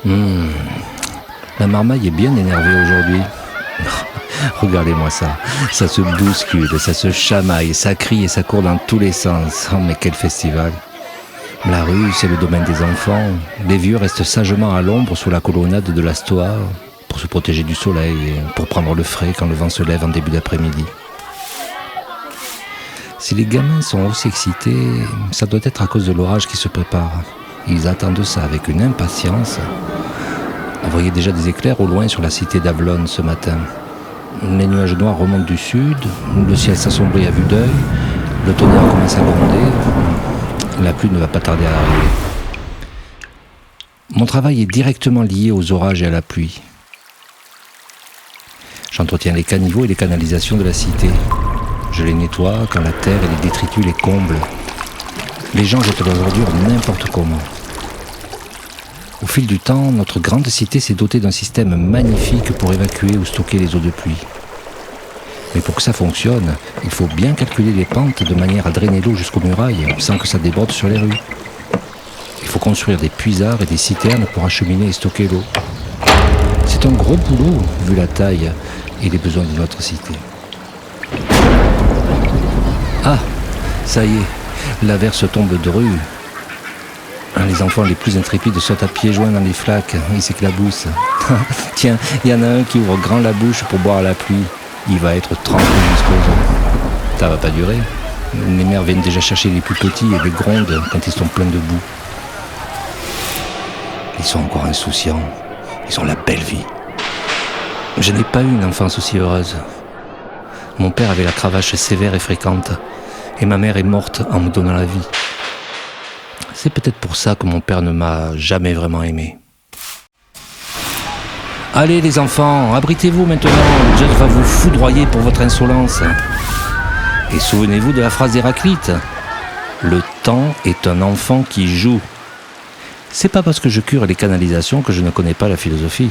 La marmaille est bien énervée aujourd'hui. Regardez-moi ça. Ça se bouscule, ça se chamaille, ça crie et ça court dans tous les sens. Oh, mais quel festival! La rue, c'est le domaine des enfants. Les vieux restent sagement à l'ombre sous la colonnade de la Stoa pour se protéger du soleil et pour prendre le frais quand le vent se lève en début d'après-midi. Si les gamins sont aussi excités, ça doit être à cause de l'orage qui se prépare. Ils attendent ça avec une impatience. On voyait déjà des éclairs au loin sur la cité d'Avlon ce matin. Les nuages noirs remontent du sud, le ciel s'assombrit à vue d'œil, le tonnerre commence à gronder. La pluie ne va pas tarder à arriver. Mon travail est directement lié aux orages et à la pluie. J'entretiens les caniveaux et les canalisations de la cité. Je les nettoie quand la terre et les détritus les comblent. Les gens jettent leurs ordures n'importe comment. Au fil du temps, notre grande cité s'est dotée d'un système magnifique pour évacuer ou stocker les eaux de pluie. Mais pour que ça fonctionne, il faut bien calculer les pentes de manière à drainer l'eau jusqu'aux murailles sans que ça déborde sur les rues. Il faut construire des puisards et des citernes pour acheminer et stocker l'eau. C'est un gros boulot vu la taille et les besoins de notre cité. Ah, ça y est, l'averse tombe de rue. Les enfants les plus intrépides sautent à pieds joints dans les flaques, ils s'éclaboussent. Tiens, il y en a un qui ouvre grand la bouche pour boire la pluie. Il va être trempé jusqu'aux os. Ça va pas durer. Les mères viennent déjà chercher les plus petits et les grondent quand ils sont pleins de boue. Ils sont encore insouciants. Ils ont la belle vie. Je n'ai pas eu une enfance aussi heureuse. Mon père avait la cravache sévère et fréquente, et ma mère est morte en me donnant la vie. C'est peut-être pour ça que mon père ne m'a jamais vraiment aimé. Allez les enfants, abritez-vous maintenant, Dieu va vous foudroyer pour votre insolence. Et souvenez-vous de la phrase d'Héraclite. Le temps est un enfant qui joue. C'est pas parce que je cure les canalisations que je ne connais pas la philosophie.